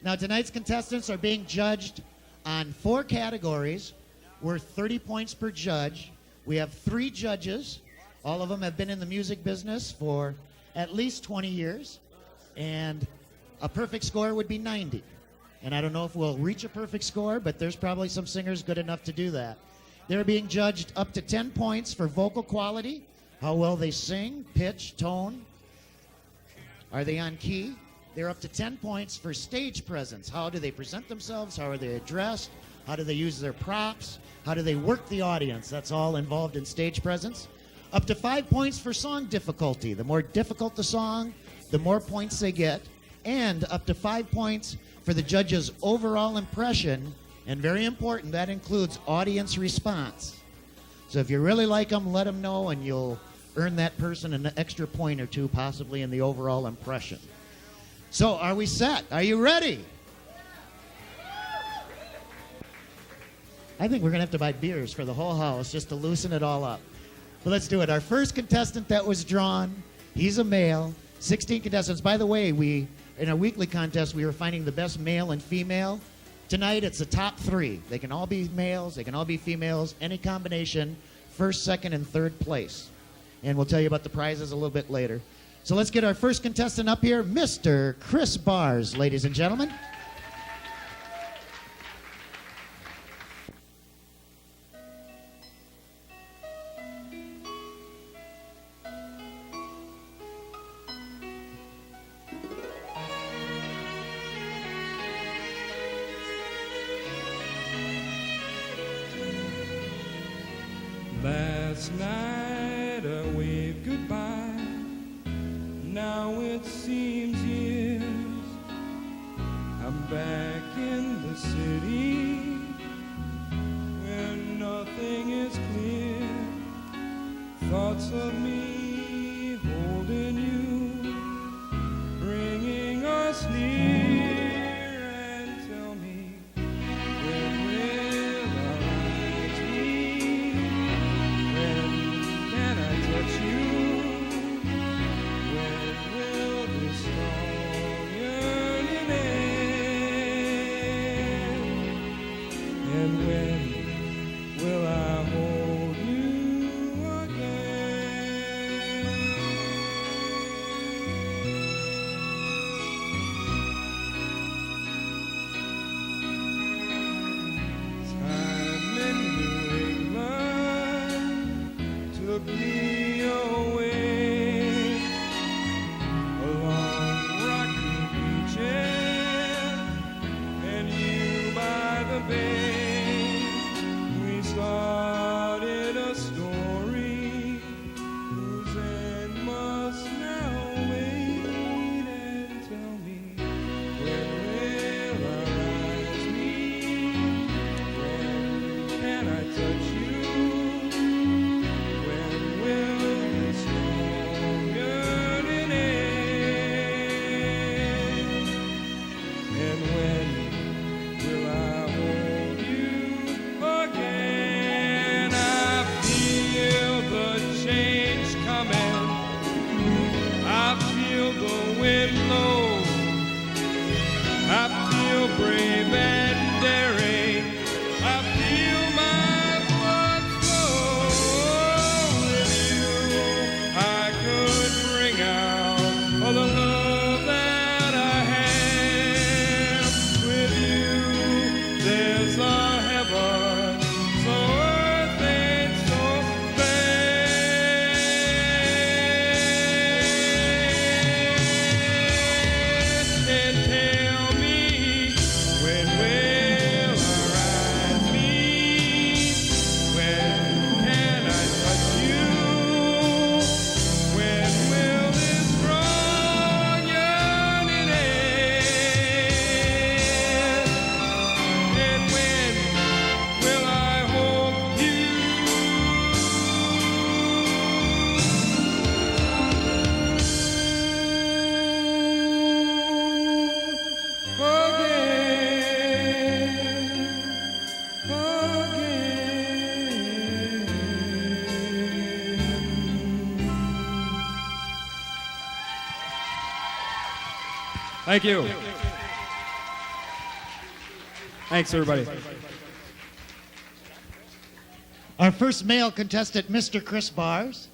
Now, tonight's contestants are being judged on 4 categories worth 30 points per judge. We have 3 judges. All of them have been in the music business for at least 20 years. And a perfect score would be 90. And I don't know if we'll reach a perfect score, but there's probably some singers good enough to do that. They're being judged up to 10 points for vocal quality, how well they sing, pitch, tone. Are they on key? They're up to 10 points for stage presence. How do they present themselves? How are they dressed? How do they use their props? How do they work the audience? That's all involved in stage presence. Up to 5 points for song difficulty. The more difficult the song, the more points they get. And up to 5 points for the judge's overall impression. And very important, that includes audience response. So if you really like them, let them know, and you'll earn that person an extra point or 2, possibly in the overall impression. So, are we set? Are you ready? I think we're going to have to buy beers for the whole house just to loosen it all up. But let's do it. Our first contestant that was drawn, he's a male. 16 contestants. By the way, in our weekly contest, we were finding the best male and female. Tonight, it's the top 3. They can all be males. They can all be females. Any combination, first, second, and third place. And we'll tell you about the prizes a little bit later. So let's get our first contestant up here, Mr. Chris Bars, ladies and gentlemen. Last night I waved goodbye. Now it seems years. I'm back in the city where nothing is clear. Thoughts of me holding you, bringing us near. And tell me, when will our eyes meet? When can I touch you? Thank you. Thanks, everybody. Our first male contestant, Mr. Chris Bars,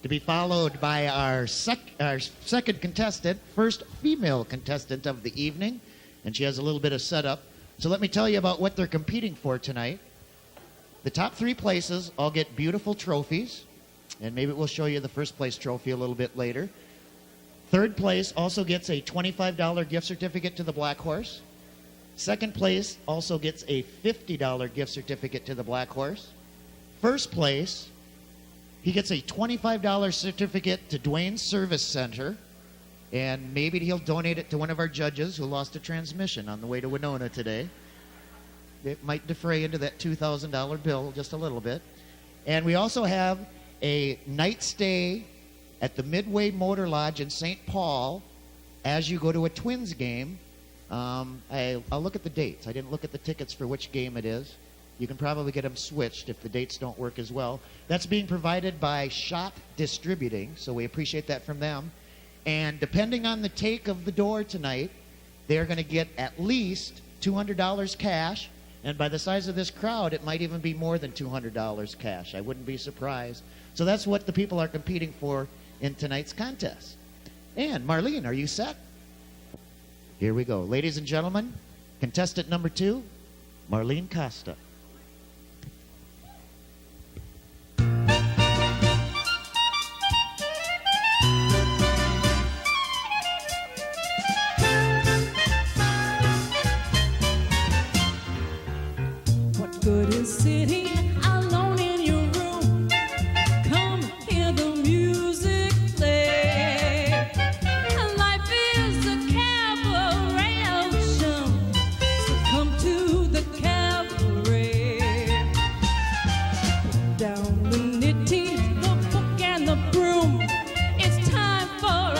to be followed by our second contestant, first female contestant of the evening, and she has a little bit of setup. So let me tell you about what they're competing for tonight. The top three places all get beautiful trophies, and maybe we'll show you the first place trophy a little bit later. Third place also gets a $25 gift certificate to the Black Horse. Second place also gets a $50 gift certificate to the Black Horse. First place, he gets a $25 certificate to Dwayne's Service Center, and maybe he'll donate it to one of our judges who lost a transmission on the way to Winona today. It might defray into that $2,000 bill just a little bit. And we also have a night stay at the Midway Motor Lodge in St. Paul as you go to a Twins game. I'll look at the dates. I didn't look at the tickets for which game it is. You can probably get them switched if the dates don't work as well. That's being provided by Shop Distributing, so we appreciate that from them. And depending on the take of the door tonight, they're going to get at least $200 cash, and by the size of this crowd, it might even be more than $200 cash. I wouldn't be surprised. So that's what the people are competing for in tonight's contest. And Marlene, are you set? Here we go. Ladies and gentlemen, contestant number 2, Marlene Costa. Good is sitting alone in your room. Come hear the music play. Life is a cabaret show, so come to the cabaret. Put down the knitting, the book and the broom. It's time for a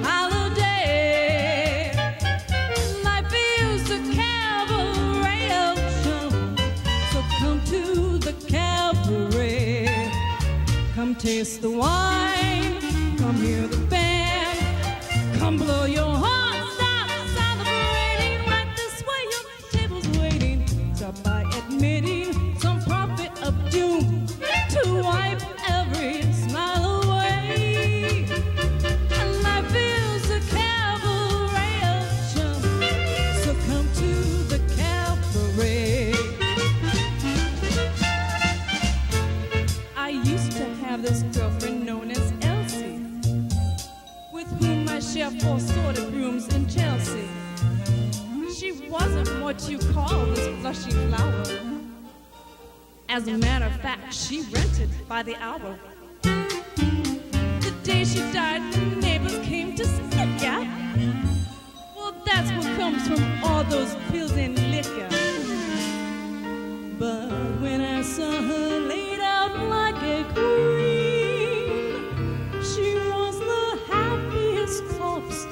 holiday. Life is a cabaret show. Come to the cabaret. Come taste the wine. Come hear the band. Come blow your hearts out celebrating. Right this way, your table's waiting. Stop by admitting some prophet of doom to wipe every smile away. And life is a cabaret show, so come to the cabaret. I used to have this girlfriend known as Elsie, with whom I share 4 sorted rooms in Chelsea. She wasn't what you call this flushy flower. As a matter of fact, she rented by the hour. The day she died, the neighbors came to see her, yeah? Well, that's what comes from all those pills and liquor. But when I saw her laid out like a queen, she was the happiest corpse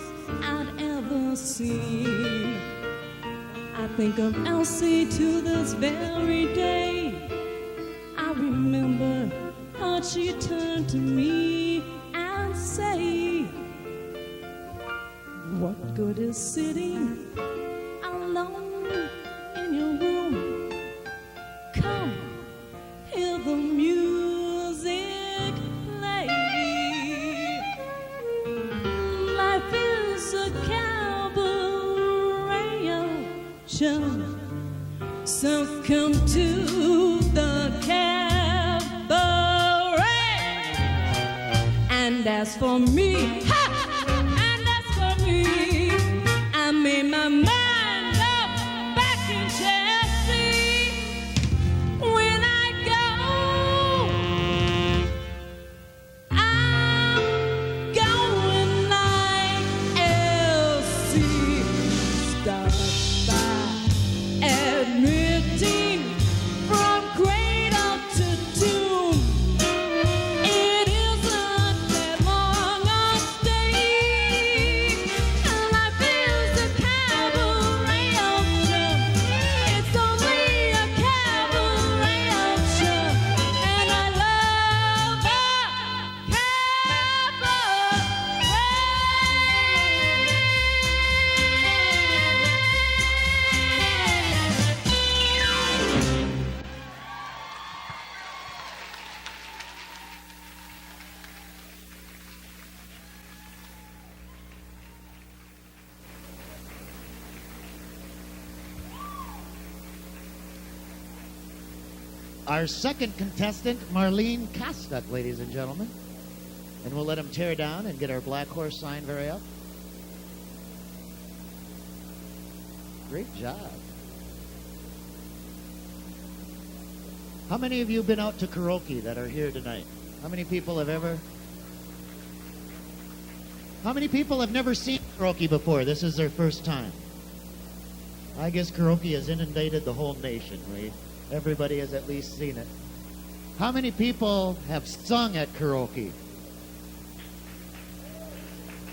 I'd ever seen. I think of Elsie to this very day. I remember how she turned to me and say, what good is sitting alone in your room? Come, hear the music play. Life is a cabaret show, so come to the cabaret. And as for me, and as for me, I made my mind up back in Chelsea. When I go, I'm going like Elsie. Start by admitting from cradle to tomb, it isn't that long a stay. our second contestant, Marlene Kostuk, ladies and gentlemen. And we'll let him tear down and get our Black Horse sign very up. Great job. How many of you have been out to karaoke that are here tonight? How many people have ever... How many people have never seen karaoke before? This is their first time. I guess karaoke has inundated the whole nation. Everybody has at least seen it. How many people have sung at karaoke?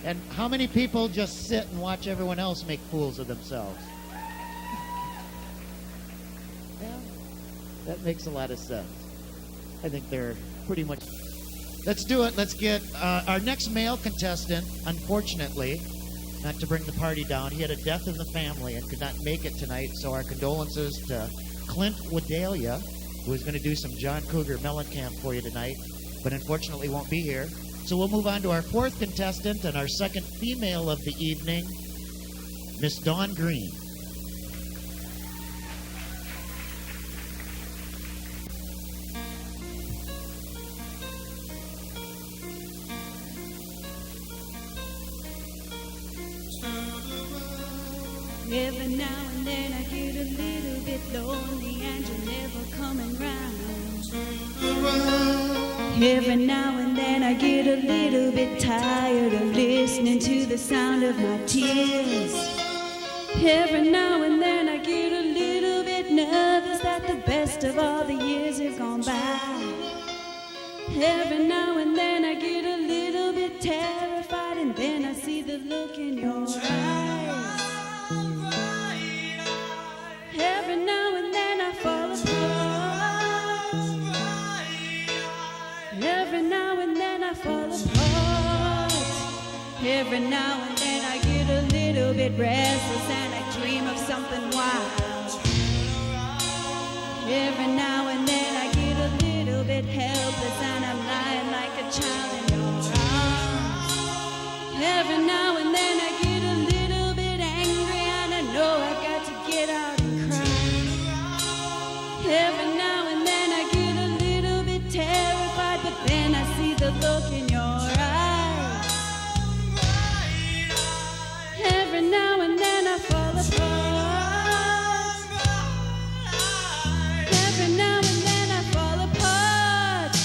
And how many people just sit and watch everyone else make fools of themselves? Yeah, that makes a lot of sense. I think they're pretty much... Let's do it. Let's get our next male contestant, unfortunately, not to bring the party down, he had a death in the family and could not make it tonight, so our condolences to Clint Wadelia, who is going to do some John Cougar Mellencamp for you tonight, but unfortunately won't be here. So we'll move on to our fourth contestant and our second female of the evening, Miss Dawn Green. Every now and then I get a little bit lonely and you're never coming round. Every now and then I get a little bit tired of listening to the sound of my tears. Every now and then I get a little bit nervous that the best of all the years have gone by. Every now and then I get a little bit terrified and then I see the look in your eyes. Every now and then I fall apart. Every now and then I fall apart. Every now and then I get a little bit restless and I dream of something wild. Every now and then I get a little bit helpless and I'm lying like a child in your arms. Every now and then I get a little bit angry and I know I got to get out and cry. Every now and then I get a little bit terrified, but then I see the look in your eyes. Every now and then I fall apart. Every now and then I fall apart.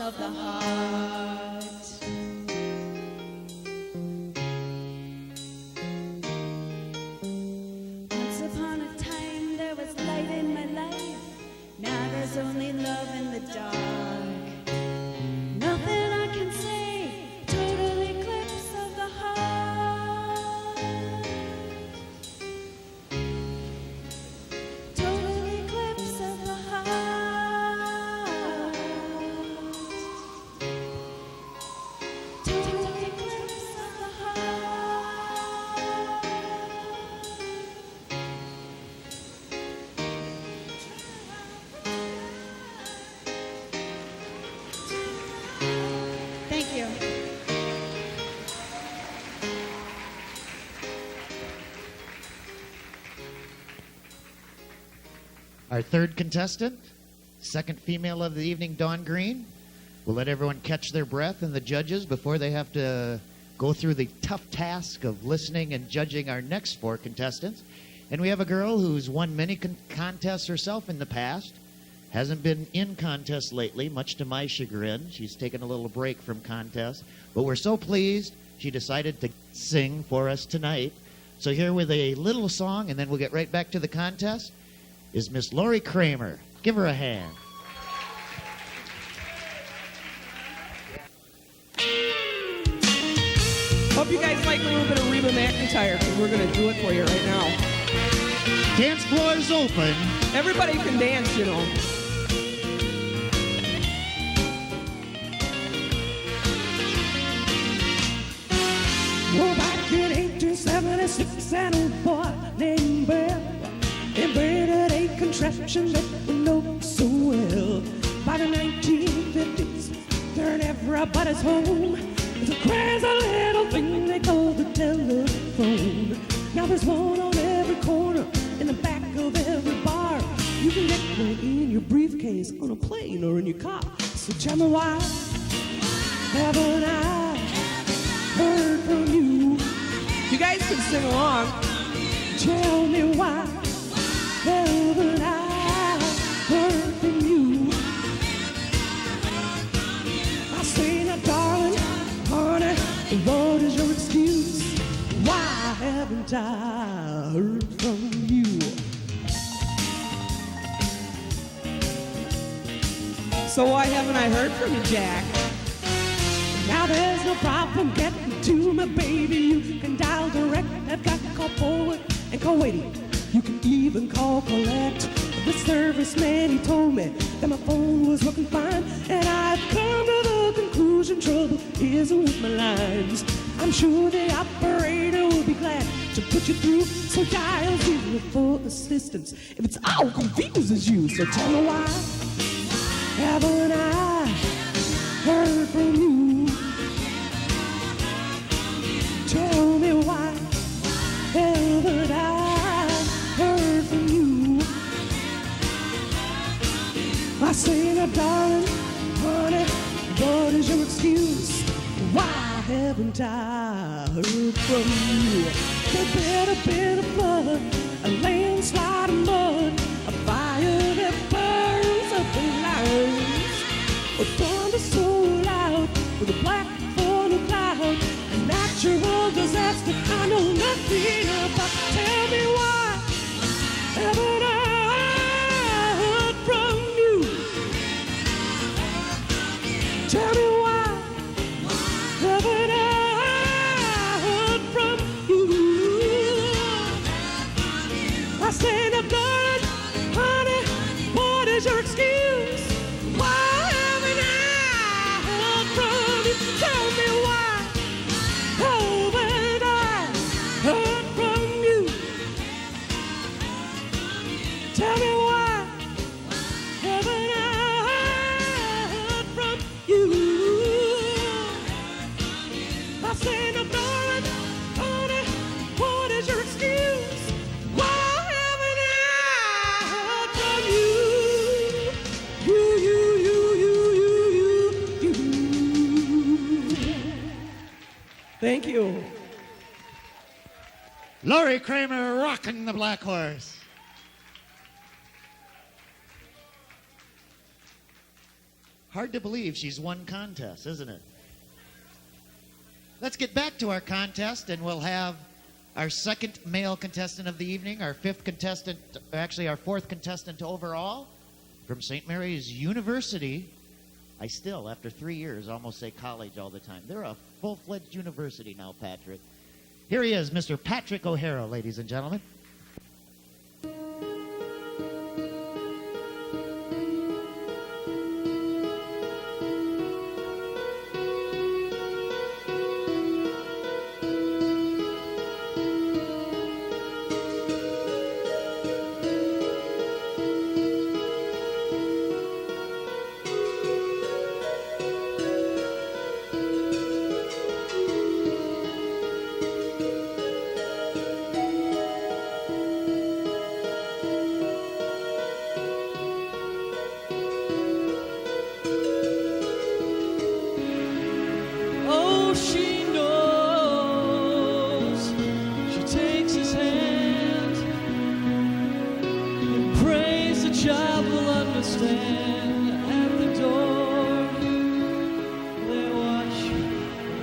of the heart. Once upon a time there was light in my life. Now there's only love in the dark. Nothing I can say, total eclipse of the heart. Total eclipse of the heart. Total eclipse of the heart. Thank you. Our third contestant, second female of the evening, Dawn Green. We'll let everyone catch their breath and the judges before they have to go through the tough task of listening and judging our next four contestants. And we have a girl who's won many contests herself in the past. Hasn't been in contests lately, much to my chagrin. She's taken a little break from contests. But we're so pleased she decided to sing for us tonight. So here with a little song, and then we'll get right back to the contest, is Miss Lori Kramer. Give her a hand. Hope you guys like a little bit of Reba McEntire, because we're going to do it for you right now. Dance floor is open. Everybody can dance, you know. Well, back in 1876, an old boy named Bill invented a contraption that we know so well. By the 1950s, turned everybody's home. It's a crazy little thing they call the telephone. Now there's one on every corner, in the back of every bar. You can get one in your briefcase, on a plane, or in your car. So tell me why haven't I heard from you? You guys can sing along. Tell me why haven't I heard from you? I say now, darling, honey, what is your excuse? Why haven't I heard from you? So why haven't I heard from you, Jack? Now there's no problem getting to me, baby. You can dial direct. I've got to call forward and call waiting. You can even call collect. The serviceman, he told me that my phone was working fine, and I've come to the conclusion trouble isn't with my lines. I'm sure the operator will be glad to put you through. So dial 0 for assistance if it's all confuses you. So tell me why haven't I heard from you? Tell me why haven't I heard from you? I say now, darling, honey, what is your excuse? Why haven't I heard from you? There better been a flood, a landslide of mud, a fire that burns up the lights, a thunder so loud with a black funnel cloud, a natural disaster I know nothing about. Tell me why haven't I heard from you? Tell me why haven't I heard from you? I say now, darling, honey, what is your excuse? Why haven't I heard from you? Tell me why haven't I heard from you? Tell me why haven't I heard from you? I say now, darling, honey, what is your excuse? Why haven't I heard from you? You. Thank you. Lori Kramer rocking the black horse. Hard to believe she's won contests, isn't it? Let's get back to our contest, and we'll have our second male contestant of the evening, our fourth contestant overall from St. Mary's University. I still, after 3 years, almost say college all the time. They're a full-fledged university now, Patrick. Here he is, Mr. Patrick O'Hara, ladies and gentlemen. Oh, she knows. She takes his hand and prays the child will understand. At the door, they watch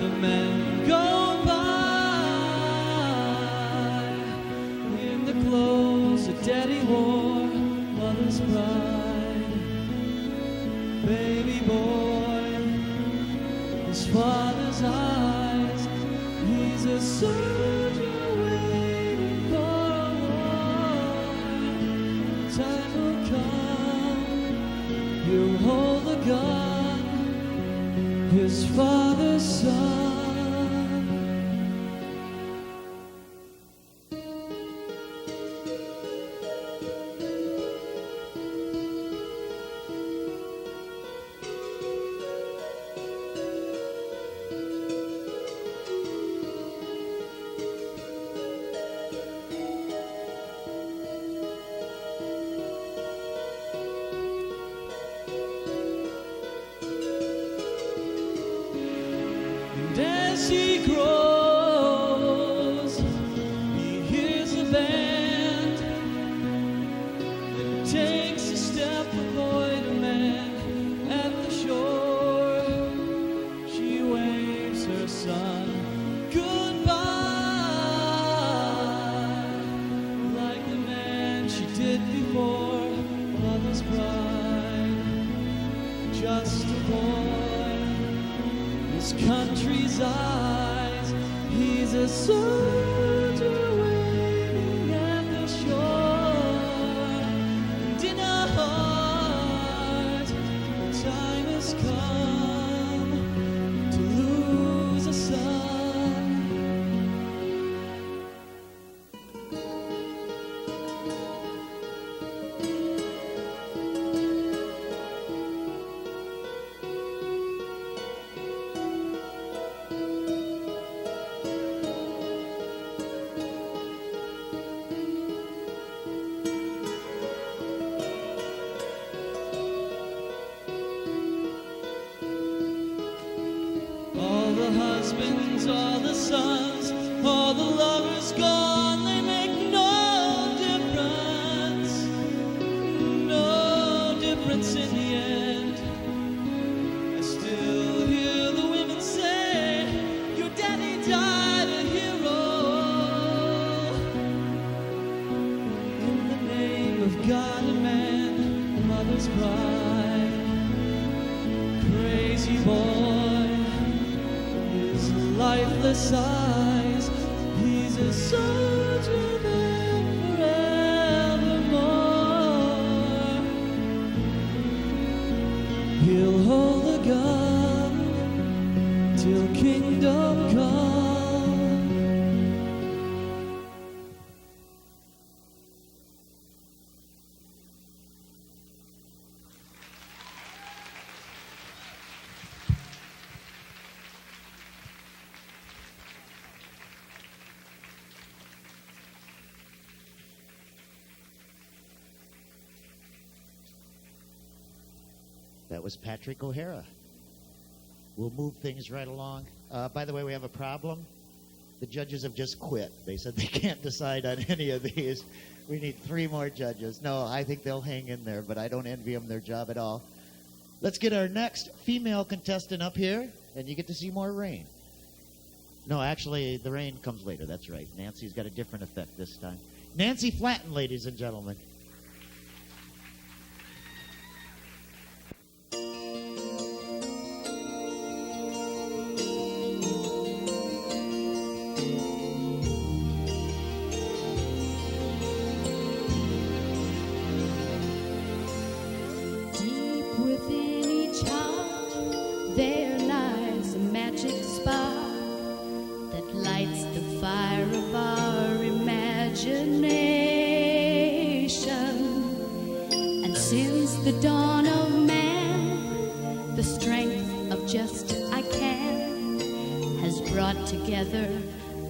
the men go by in the clothes that daddy wore, mother's pride, baby boy. His father's eyes, he's a soldier waiting for a war. Time will come, he'll hold the gun, his father's son. And as he grows, he hears the band and takes a step with boy to man. At the shore, she waves her son goodbye, like the man she did before, mother's pride, just a boy. His country's eyes, he's a soldier waiting at the shore. And in our heart, the time has come to lose a son. All the husbands, all the sons, all the lovers gone, they make no difference in the end. I still hear the women say, your daddy died a hero. In the name of God and man, mother's pride, crazy boy, his lifeless eyes, he's a soldier there forevermore. He'll hold the gun till kingdom come. That was Patrick O'Hara. We'll move things right along. By the way, we have a problem. The judges have just quit. They said they can't decide on any of these. We need 3 more judges. No, I think they'll hang in there, but I don't envy them their job at all. Let's get our next female contestant up here, and you get to see more rain. No, actually, the rain comes later. That's right. Nancy's got a different effect this time. Nancy Flatton, ladies and gentlemen. Deep within each heart, there lies a magic spark that lights the fire of our imagination. And since the dawn of man, the strength of just I can has brought together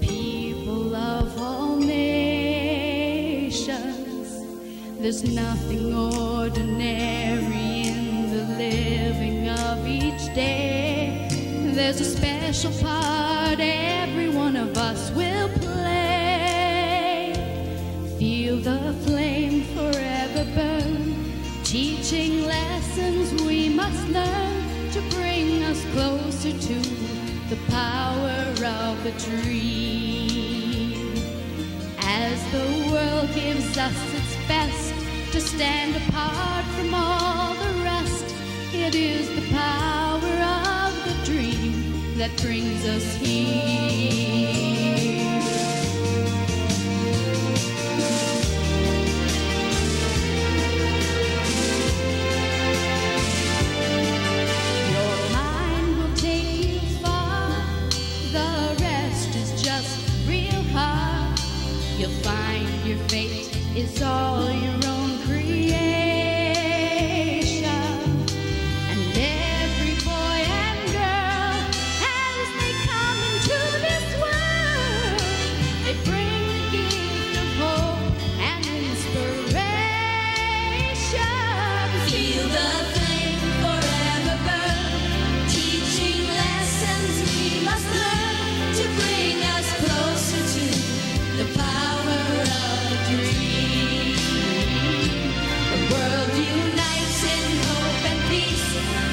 people of all nations. There's nothing ordinary in the living of each day. There's a special part every one of us will play. Feel the flame forever burn, teaching lessons we must learn to bring us closer to the power of the dream. As the world gives us its best to stand apart from all the rest, it is the power of the dream that brings us here. Your mind will take you far, the rest is just real hard. You'll find your fate is all your own creation. And every boy and girl, as they come into this world, they bring the gift of hope and inspiration. Feel the flame forever burn, teaching lessons we must learn to bring us closer to the power of the dream. The world unites in hope and peace.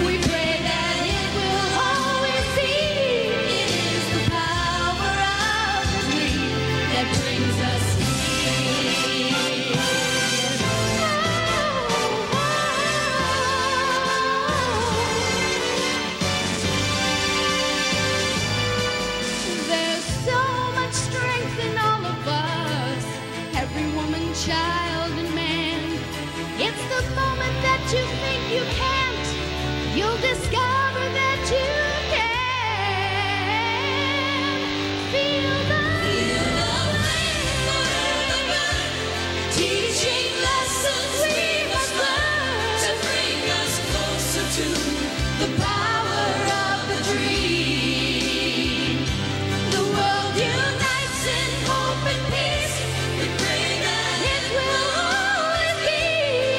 We pray that it will always be. It is the power of the dream that brings us There's so much strength in all of us, every woman, child, and man. It's the moment that you think you can't, you'll discover that you can. Feel the flame forever burn, teaching lessons we must learn to bring us closer to the power of the dream. The world unites in hope and peace. We pray that it will always be.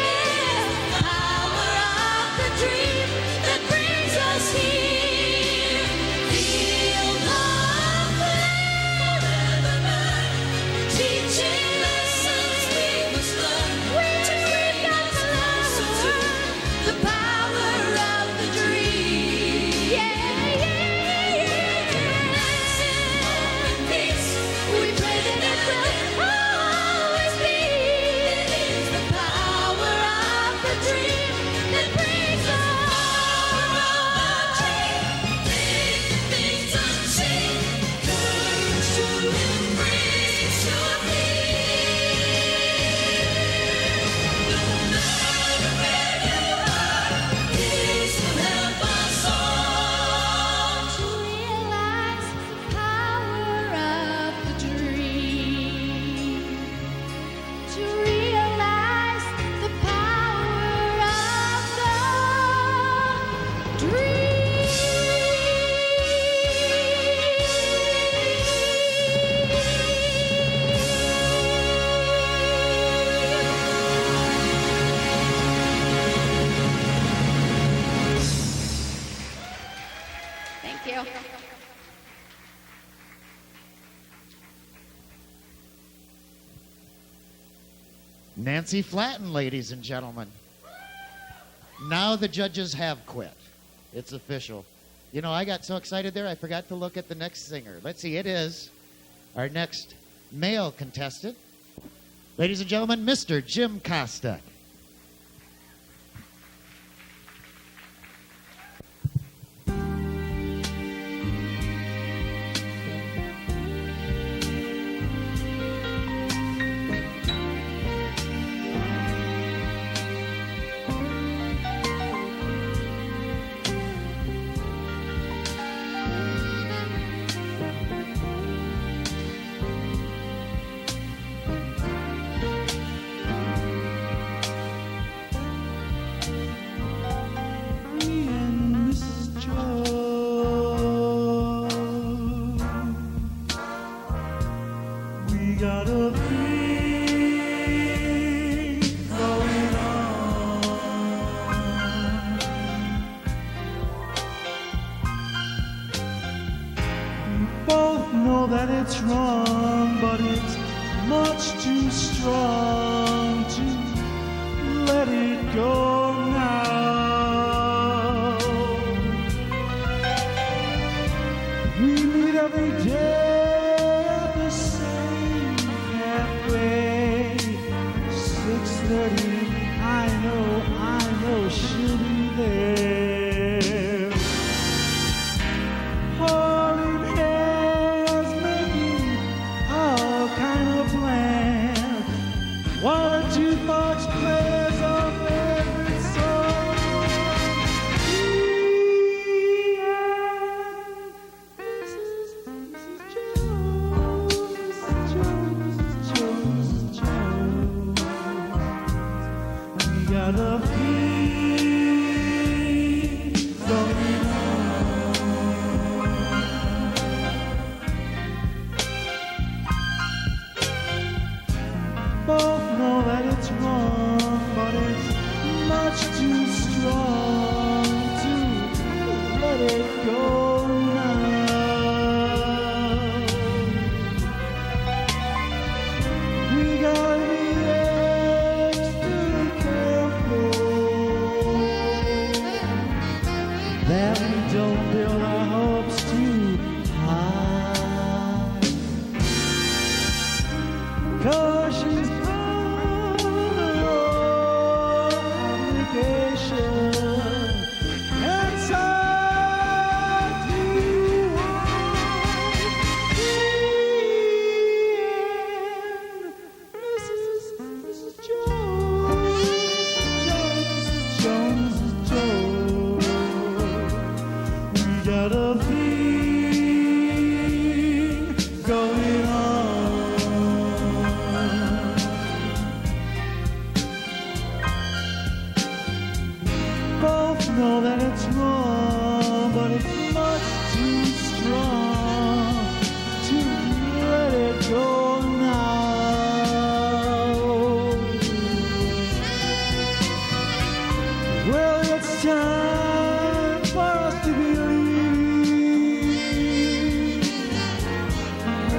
Yeah. Power of the dream that brings us here. Feel the flame forever burn, teaching lessons we must learn to bring us closer to the power of the dream. Yeah, yeah, yeah. Unites in hope and peace. We pray that it will always be. It is the power of the dream that brings us. Things unseen, courage to embrace your fear. No matter where you are, peace will help us all to realize the power of the dream. To realize the power of the dream. Thank you. Nancy Flatton, ladies and gentlemen. Now the judges have quit. It's official. You know, I got so excited there, I forgot to look at the next singer. Let's see, it is our next male contestant. Ladies and gentlemen, Mr. Jim Costa. Both know that it's wrong, but it's much too strong to let it go now. We meet every day at the same cafe, 6:30. I know she'll be there. Holding hands, making all kind of plans. One or two folks plays our favorite song. Mrs. Jones. We got a feeling going on. Both know that it's wrong, but it's much too strong to let it go now. We gotta be extra careful that we don't build our hopes too high. 'Cause she's on her own obligation, and so do I. Mrs. Jones. We got a thing going on. Both know that it's wrong, but it's much too strong to let it go now. Well, it's time for us to believe.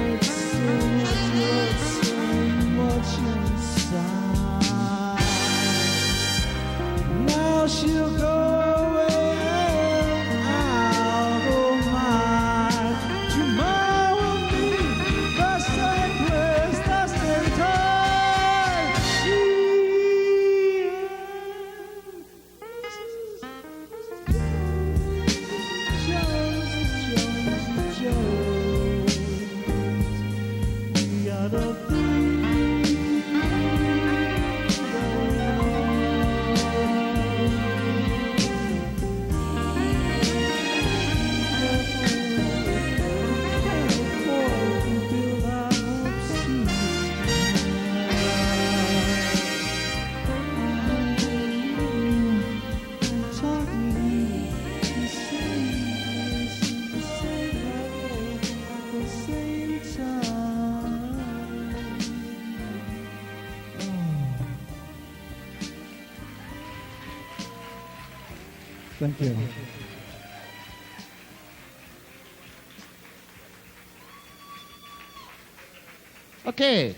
It's so much inside. Now she'll go away and I'll go mine. Tomorrow will be the same place, the same time. She Jones. We got a thing going Thank you. Okay,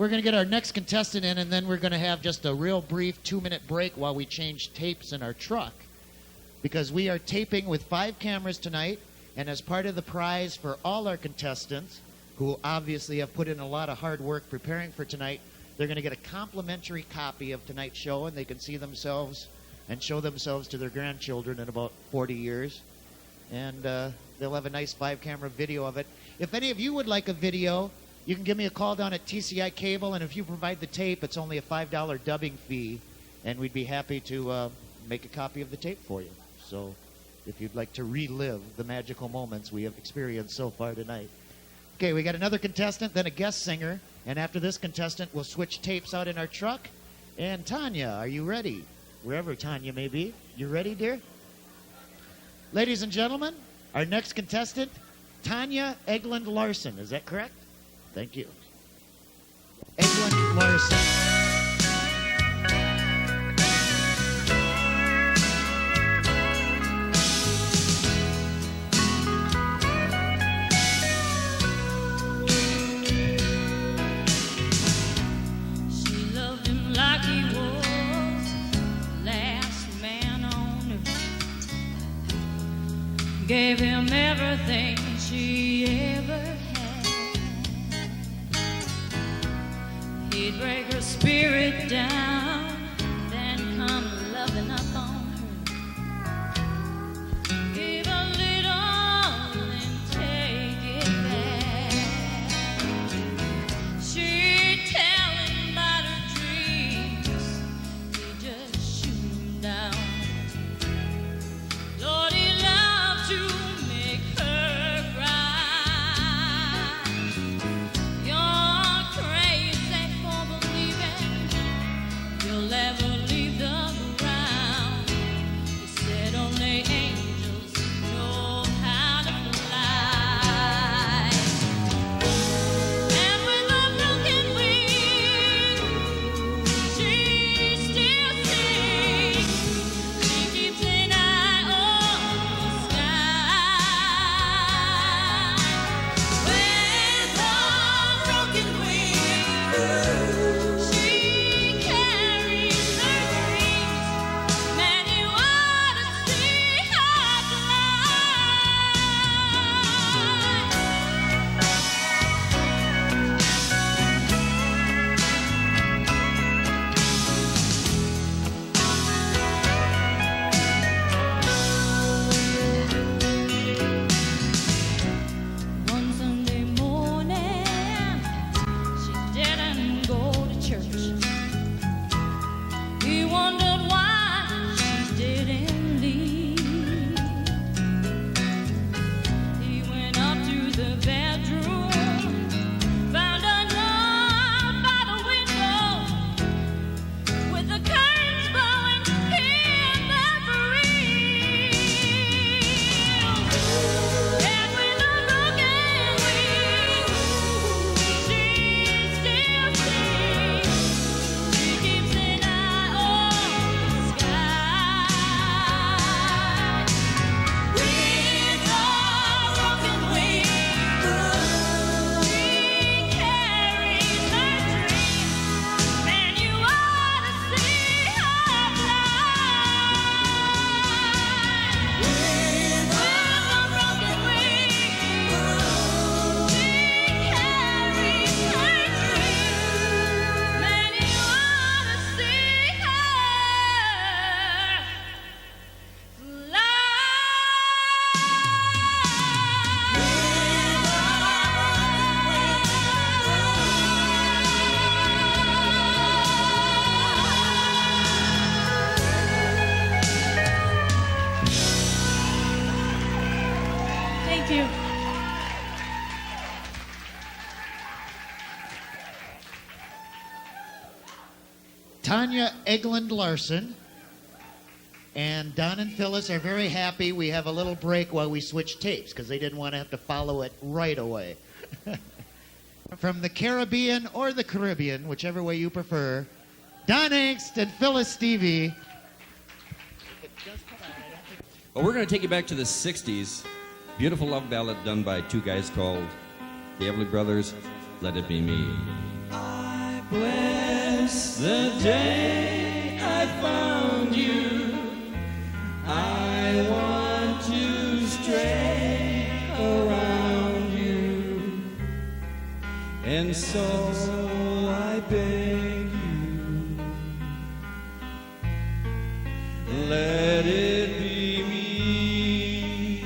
We're going to get our next contestant in, and then we're going to have just a real brief 2-minute break while we change tapes in our truck. Because we are taping with 5 cameras tonight, and as part of the prize for all our contestants, who obviously have put in a lot of hard work preparing for tonight, they're going to get a complimentary copy of tonight's show, and they can see themselves and show themselves to their grandchildren in about 40 years. And they'll have a nice 5-camera video of it. If any of you would like a video, you can give me a call down at TCI Cable, and if you provide the tape, it's only a $5 dubbing fee, and we'd be happy to make a copy of the tape for you. So if you'd like to relive the magical moments we have experienced so far tonight. Okay, we got another contestant, then a guest singer, and after this contestant, we'll switch tapes out in our truck. And Tanya, are you ready? Wherever Tanya may be. You ready, dear? Ladies and gentlemen, our next contestant, Tanya Eglund Larson. Is that correct? Thank you. Eglund Larson. She loved him like he was the last man on earth. Gave him everything she ever had. He'd break her spirit down, then come loving up on her. Give a little and take it back. She'd tell him about her dreams, he'd just shoot 'em down. Lord, he loved to make her cry. You're crazy for believing you'll ever leave the ground. He said only angels know how to fly. And with a broken wing, she still sings. She keeps an eye on the sky. With a broken wing, she carries her dreams. Man, you ought to see her fly. One Sunday morning, she didn't go to church. He wondered why she didn't leave. He went up to the bedroom, found a note by the window with the curtains blowing in the breeze. And with a broken wing, she still sings. She keeps an eye on the sky. With a broken wing, she carries her dreams. Man, you ought to see her fly. With a broken wing, she carries her dreams. Man, you ought to see her fly. Thank you. Tanya Eglund Larson. And Don and Phyllis are very happy we have a little break while we switch tapes because they didn't want to have to follow it right away. From the Caribbean or the Caribbean, whichever way you prefer, Don Angst and Phyllis Stevie. Well, we're going to take you back to the 60s. Beautiful love ballad done by two guys called the Everly Brothers, Let It Be Me. I Bless the day I found you. I want to stray around you, and so I beg you, let it be me.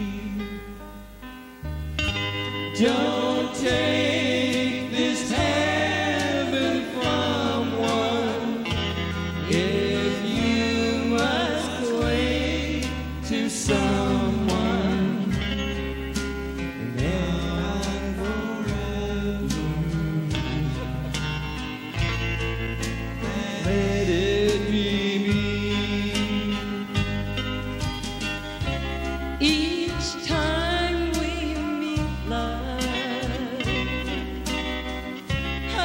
Don't take this heaven from one if you must cling to someone, and then forever let it be me. Each time we meet, love, I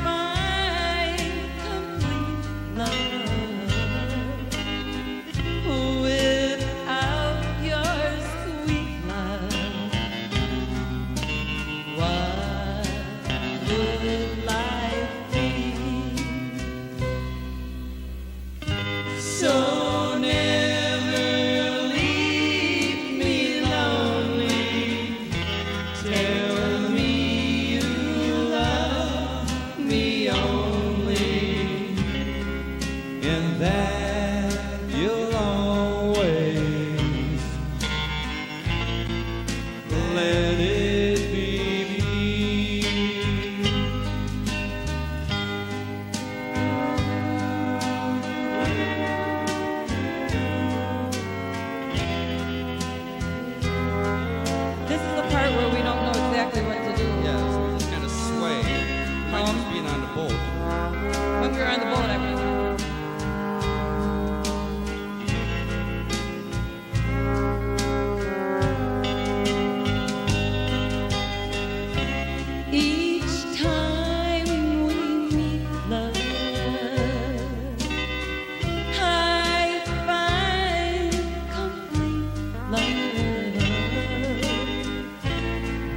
find complete love. Without your sweet love, what would life be? So never leave me lonely. Tell me you love me only, And that you'll always let it be me. This is the part where we don't know exactly what to do. Yeah, so we just kind of sway. Like just being on the boat. When we were on the boat, I was. Each time we meet, love, I find complete love.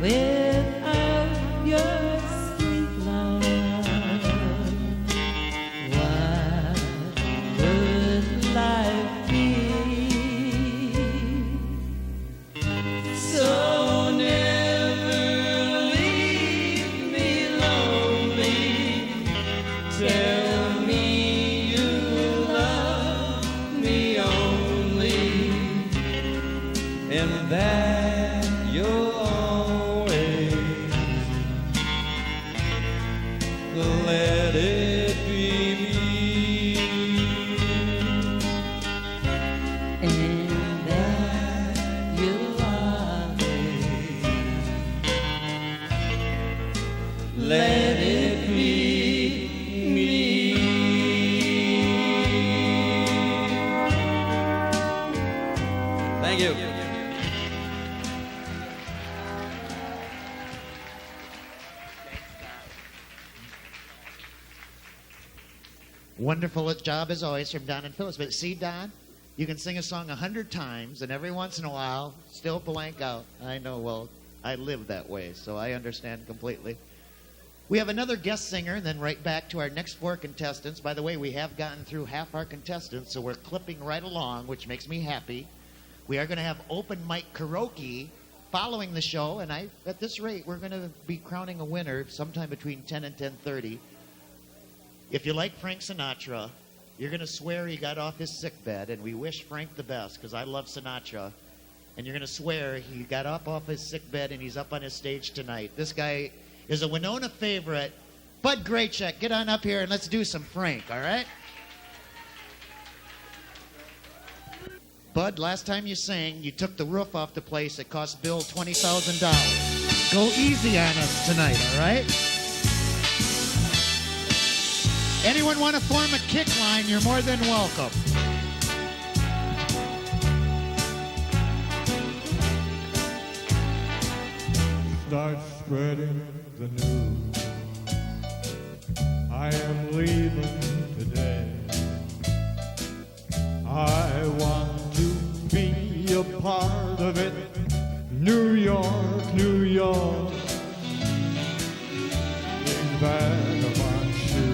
Without your sweet love, what would life be? So never leave me lonely. Tell me you love me only, And that you'll always let it be me. and that you'll always Let it be me. Thank you. Wonderful job as always from Don and Phyllis. But see, Don, you can sing a song 100 times, and every once in a while, still blank out. I know, well, I live that way, so I understand completely. We have another guest singer, and then right back to our next 4 contestants. By the way, we have gotten through half our contestants, so we're clipping right along, which makes me happy. We are going to have open mic karaoke following the show, and at this rate, we're going to be crowning a winner sometime between 10 and 10:30. If you like Frank Sinatra, you're going to swear he got off his sick bed, and we wish Frank the best because I love Sinatra. And you're going to swear he got up off his sick bed and he's up on his stage tonight. This guy is a Winona favorite. Bud Graycheck, get on up here and let's do some Frank, all right? Bud, last time you sang, you took the roof off the place. It cost Bill $20,000. Go easy on us tonight, all right? Anyone want to form a kick line, you're more than welcome. Start spreading the news. I am leaving today. I want to be a part of it. New York, New York. Big bag of my shoes.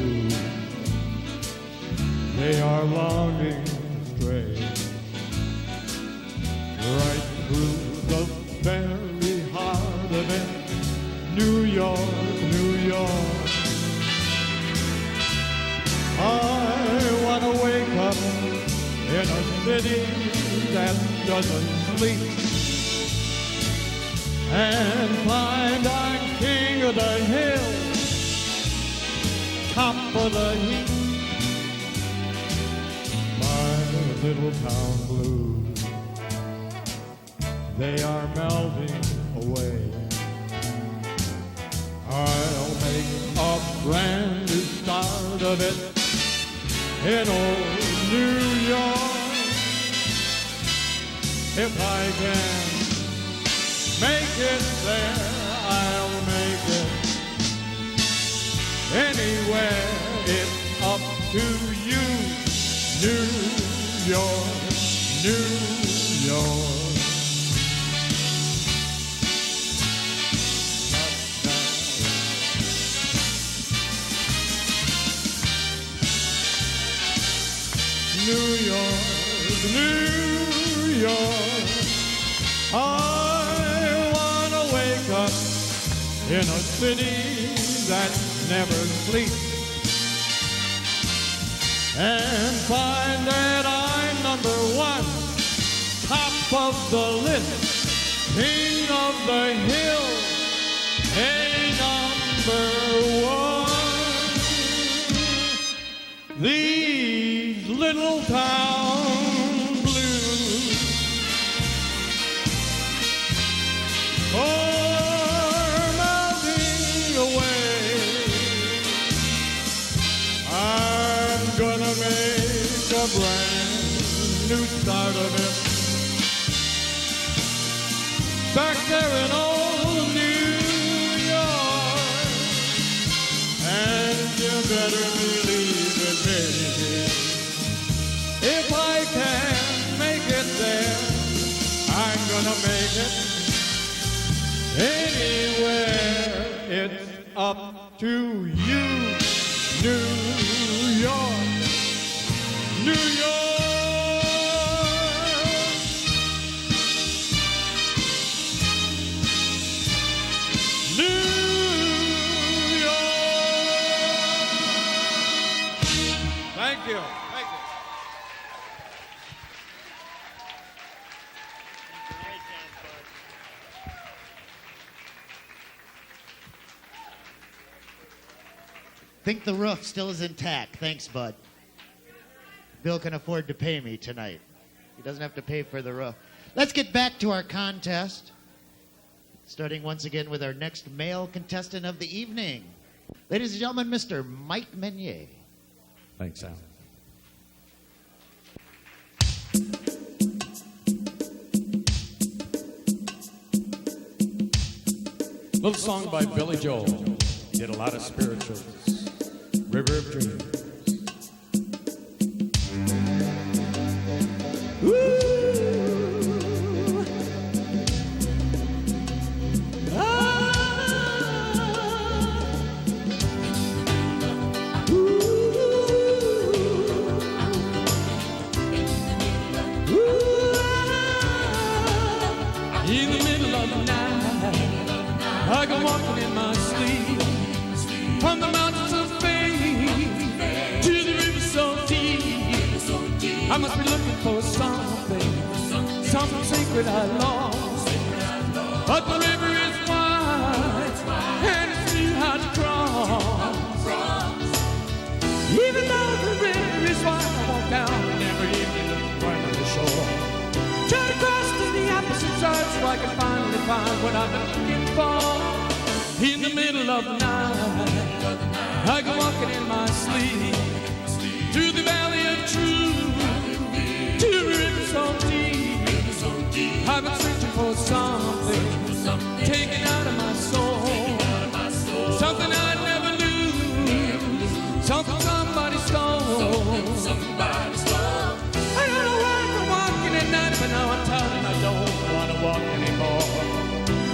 they are longing to stray right through the very heart of it, New York, New York. I want to wake up in a city that doesn't sleep and find I'm king of the hill, top of the heap. My little town blues, they are melting away. I'll make a brand new start of it in old New York. If I can make it there, I'll make it anywhere. It's up to you, New York, New York. New York, New York. I wanna wake up in a city that never sleeps and find that I'm number one, top of the list, king of the hill, number one. These little town blues are melting away. I'm gonna make a brand new start of it back there in old New York, and you better believe it, baby, if I can make it there, I'm gonna make it anywhere. It's up to you, New York, New York. New York. Thank you. Thank you. Think the roof still is intact. Thanks, bud. Bill can afford to pay me tonight. He doesn't have to pay for the roof. Let's get back to our contest. Starting once again with our next male contestant of the evening. Ladies and gentlemen, Mr. Mike Menier. Thanks, Al. Little song by Billy Joel. He did a lot of spirituals. River of Dreams. In the middle of the night, I go walking in my sleep from the mountains of fame to the river so deep. I must be looking for something sacred I lost. But the river is wide and it's too hard to cross. Even though the river is wide, I walk down every evening right on the shore. Try to cross to the opposite side so I can finally find what I've been looking for. In the middle of the night, I go walking in my sleep through the valley of truth, to a river so deep. I've been searching for something taken out of my soul, something I'd never lose, something somebody stole. I don't know why I'm walking at night, but now I'm tired and I don't want to walk anymore.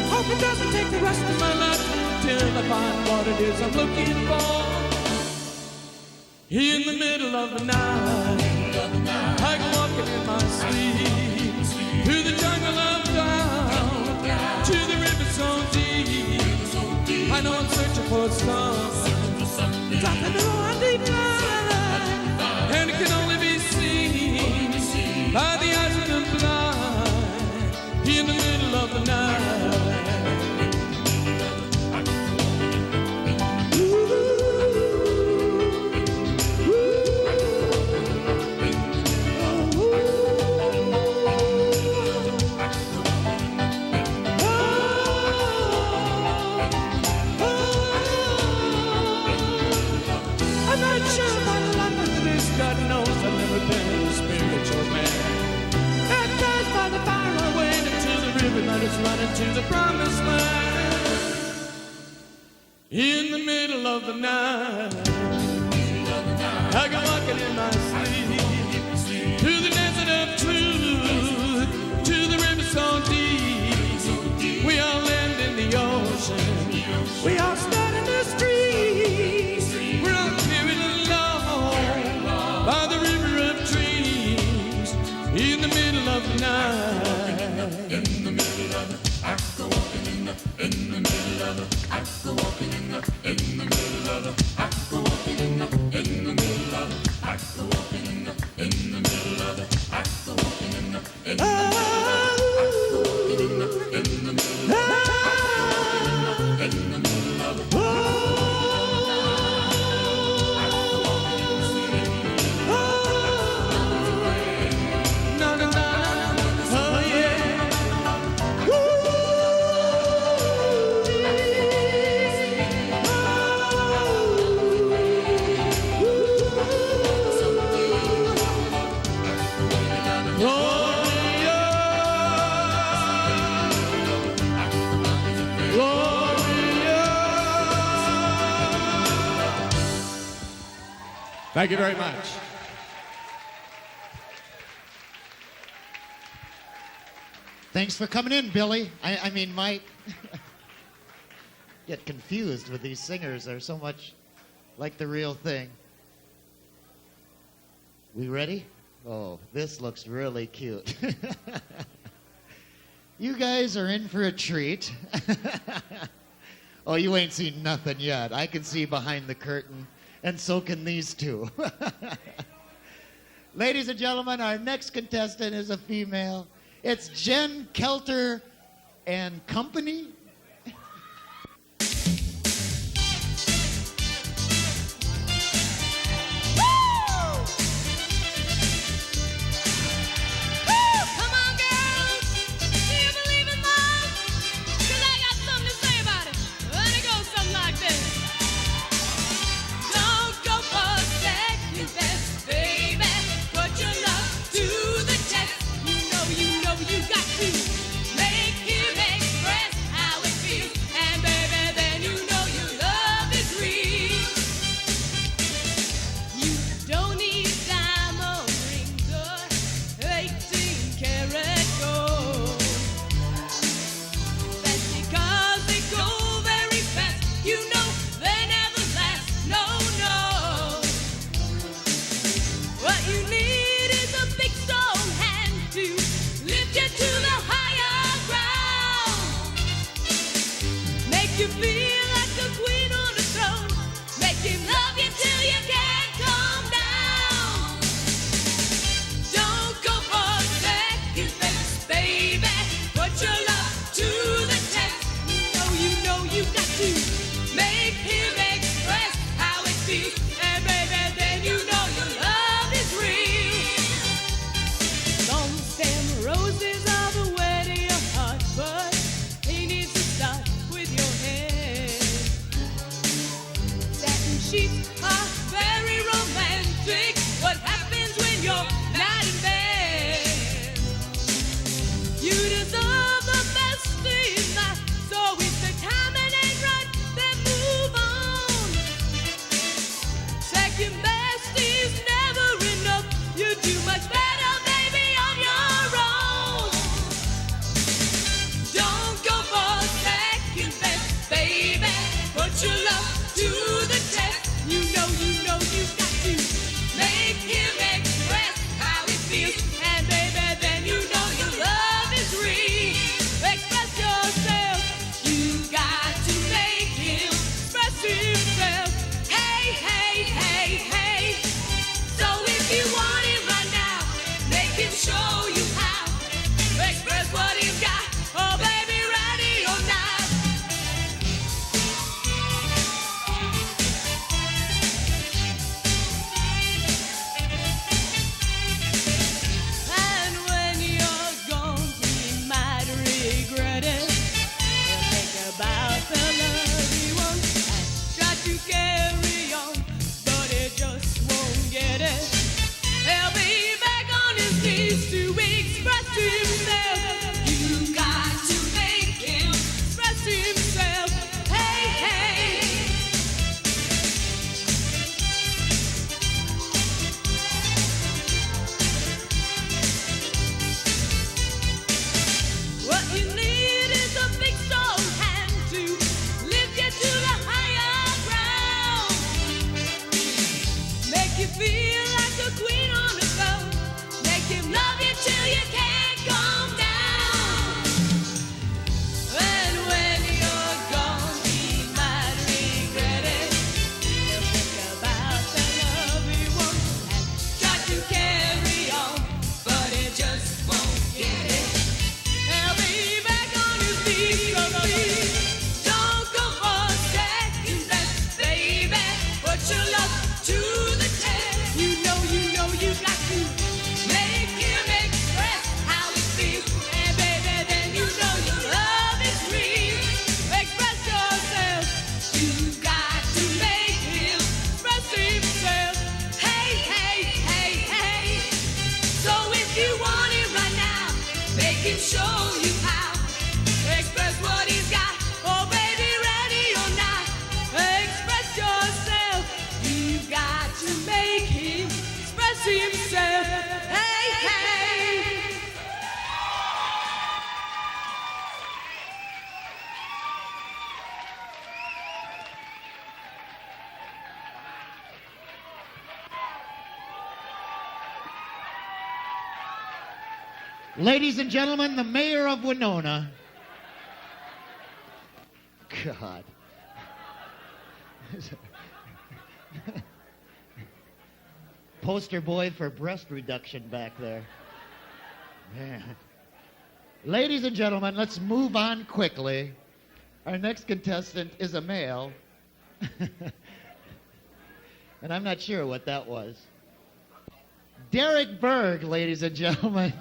Hope it doesn't take the rest of my life till I find what it is I'm looking for. In the middle of the night, I go walking in my sleep through the jungle of doubt, to the river so deep. I know I'm searching for some, dropping the one deep line, and it can only be seen by the eyes of the blind. In the middle of the night. God knows I've never been a spiritual man. Baptized by the fire, I wade into the river that is running to the promised land. In the middle of the night, I go walking in my sleep through the desert of truth, to the river so deep. We all land in the ocean. We all stand in the streets. We're all carried along by the river of dreams, in the middle of the night. In the middle of the, I go walking in the middle of the, I go walking in the middle of the, I go walking in the middle of the, I go walking in the middle of the, I go walking in the middle of the, I go walking in the middle of the, Thank you very much. Thanks for coming in, Billy. I mean, Mike. Get confused with these singers. They're so much like the real thing. We ready? Oh, this looks really cute. You guys are in for a treat. Oh, you ain't seen nothing yet. I can see behind the curtain, and so can these two. Ladies and gentlemen, our next contestant is a female. It's Jen Kelter and Company. You got to make him express how the queen on the go. Make him love you till you can't calm down. And when you're gone, he might regret it. He'll think about the love he once had. Tried to carry on, but he just won't get it. He'll be back on his feet, so please don't go for second best, baby. Put your love to the test. You know you got to make him express how he feels. And baby, then you know your love is real. Express yourself. You've got to make him express himself. Hey, hey, hey, hey. So if you want it right now, make him show you how. Express what he's got. Oh, baby, ready or not, express yourself. You've got to make him express himself. Hey, hey. Ladies and gentlemen, the mayor of Winona. God. Poster boy for breast reduction back there. Man. Ladies and gentlemen, let's move on quickly. Our next contestant is a male. And I'm not sure what that was. Derek Berg, ladies and gentlemen.